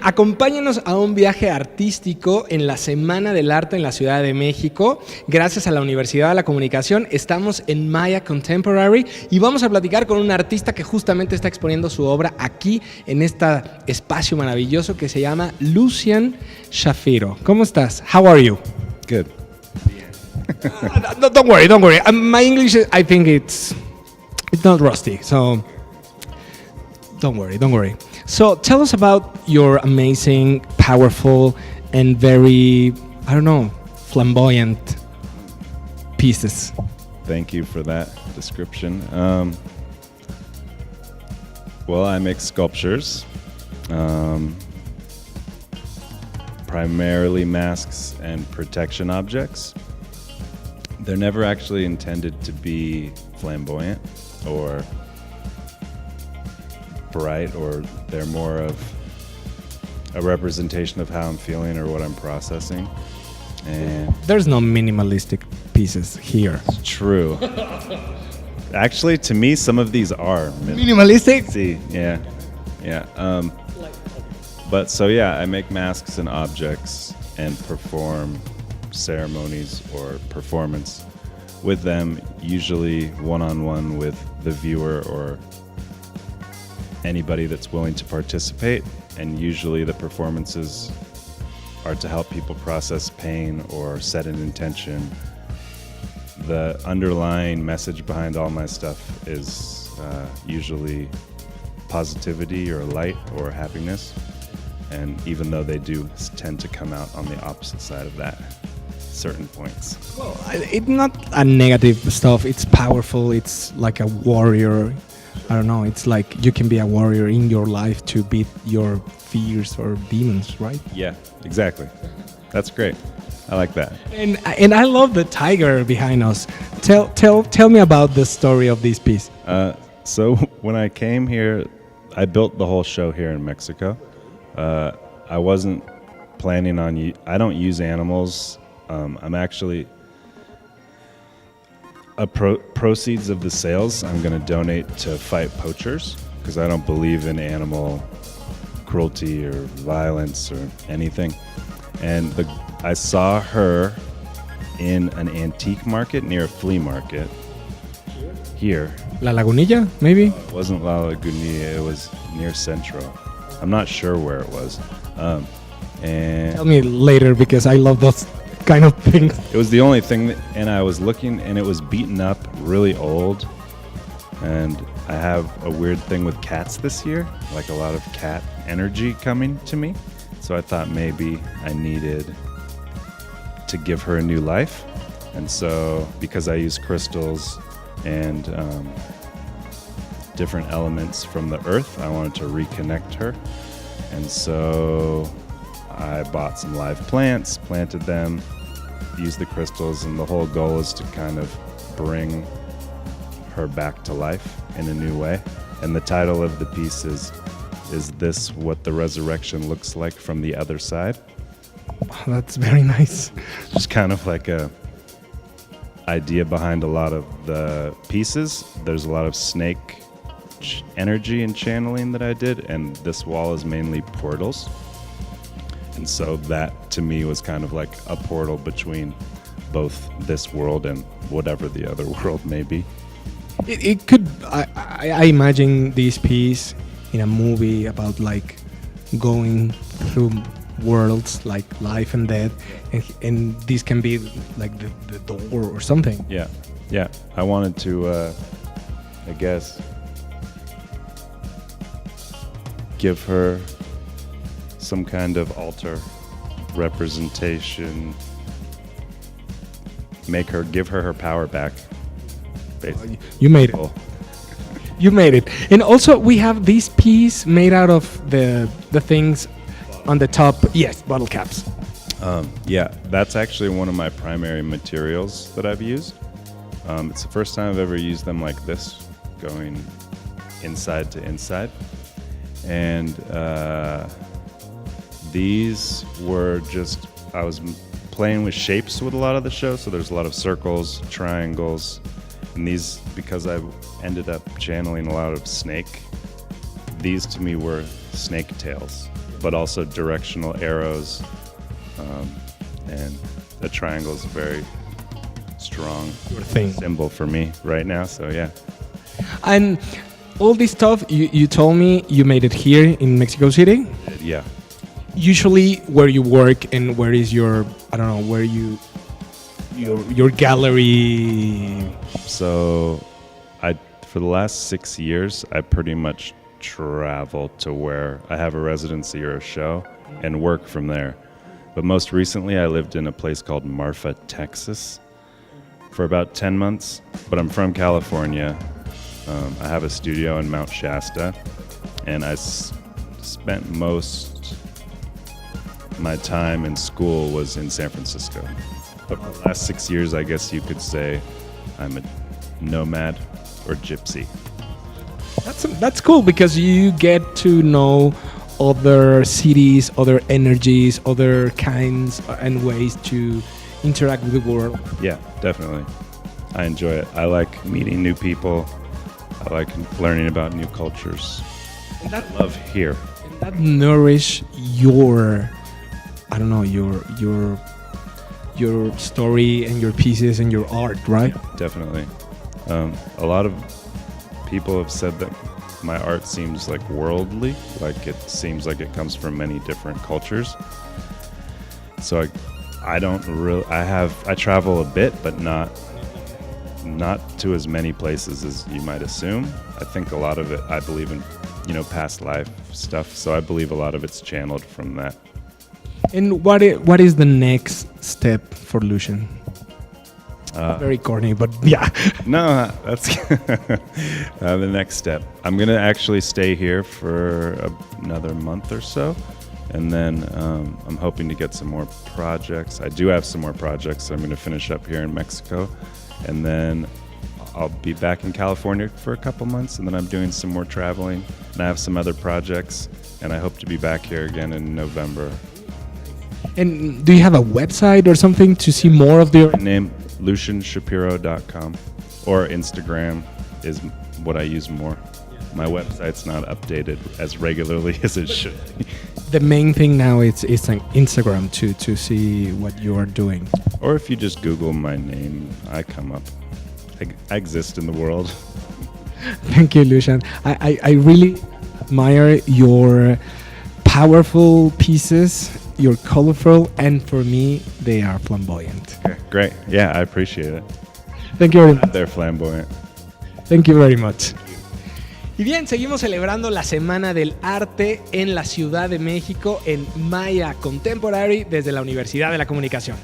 Acompáñanos a un viaje artístico en la Semana del Arte en la Ciudad de México. Gracias a la Universidad de la Comunicación estamos en Maia Contemporary y vamos a platicar con un artista que justamente está exponiendo su obra aquí en este espacio maravilloso que se llama Lucien Shapiro. ¿Cómo estás? How are you? Good. Don't worry. My English, I think it's not rusty, so don't worry. So tell us about your amazing, powerful, and very, flamboyant pieces. Thank you for that description. Well, I make sculptures, primarily masks and protection objects. They're never actually intended to be flamboyant or bright, or they're more of a representation of how I'm feeling or what I'm processing. And there's no minimalistic pieces here. It's true. Actually, to me, some of these are minimalistic. See, yeah. But so yeah, I make masks and objects and perform ceremonies or performance with them, usually one-on-one with the viewer or anybody that's willing to participate, and usually the performances are to help people process pain or set an intention. The underlying message behind all my stuff is usually positivity or light or happiness, and even though they do tend to come out on the opposite side of that certain points. Well, it's not a negative stuff, it's powerful, it's like a warrior. I don't know, it's like you can be a warrior in your life to beat your fears or demons, right? Yeah, exactly. That's great. I like that. And I love the tiger behind us. Tell me about the story of this piece. So when I came here, I built the whole show here in Mexico. I wasn't planning on, I don't use animals. I'm actually, proceeds of the sales I'm going to donate to fight poachers, because I don't believe in animal cruelty or violence or anything. And I saw her in an antique market near a flea market here. La Lagunilla, maybe? It wasn't La Lagunilla, it was near Centro. I'm not sure where it was. And tell me later, because I love those kind of things. It was the only thing and I was looking, and it was beaten up, really old. And I have a weird thing with cats this year, like a lot of cat energy coming to me. So I thought maybe I needed to give her a new life. And so because I use crystals and different elements from the earth, I wanted to reconnect her. And so I bought some live plants, planted them, used the crystals, and the whole goal is to kind of bring her back to life in a new way. And the title of the piece is this what the resurrection looks like from the other side? Wow, that's very nice. Just kind of like a idea behind a lot of the pieces. There's a lot of snake energy and channeling that I did, and this wall is mainly portals. And so that to me was kind of like a portal between both this world and whatever the other world may be. It could, I imagine this piece in a movie about like going through worlds like life and death, and this can be like the door or something. Yeah. I wanted to, I guess, give her some kind of altar representation, give her her power back. Basically. You made it. You made it. And also we have this piece made out of the things on the top. Yes, bottle caps. Yeah, that's actually one of my primary materials that I've used. It's the first time I've ever used them like this, going inside to inside. And these were just, I was playing with shapes with a lot of the show, so there's a lot of circles, triangles, and these, because I ended up channeling a lot of snake, these to me were snake tails. but also directional arrows. And the triangle is a very strong symbol for me right now. So yeah. And all this stuff, you told me you made it here in Mexico City? Yeah. Usually where you work and where is your, I don't know, where your gallery? So for the last 6 years, I pretty much travel to where I have a residency or a show and work from there. But most recently, I lived in a place called Marfa, Texas for about 10 months. But I'm from California. I have a studio in Mount Shasta, and I spent most my time in school was in San Francisco. But for the last 6 years, I guess you could say I'm a nomad or gypsy. That's cool because you get to know other cities, other energies, other kinds and ways to interact with the world. Yeah, definitely. I enjoy it. I like meeting new people. I like learning about new cultures. I love here. And that nourish your, I don't know, your story and your pieces and your art, right? Definitely. A lot of people have said that my art seems like worldly, like it seems like it comes from many different cultures. So I travel a bit, but not to as many places as you might assume. I think a lot of it, I believe in, past life stuff. So I believe a lot of it's channeled from that. And what is the next step for Lucien? Very corny, but yeah. No, that's the next step. I'm going to actually stay here for another month or so. And then I'm hoping to get some more projects. I do have some more projects, so I'm going to finish up here in Mexico. And then I'll be back in California for a couple months. And then I'm doing some more traveling. And I have some other projects. And I hope to be back here again in November. And do you have a website or something to see more of the name? LucienShapiro.com or Instagram is what I use more. My website's not updated as regularly as it should be. The main thing now is on Instagram to see what you are doing. Or if you just Google my name, I come up. I exist in the world. Thank you, Lucien. I really admire your powerful pieces. You're colorful, and for me, they are flamboyant. Okay, great. Yeah, I appreciate it. Thank you very much. They're flamboyant. Thank you very much. Y bien, seguimos celebrando la Semana del Arte en la Ciudad de México en Maia Contemporary desde la Universidad de la Comunicación.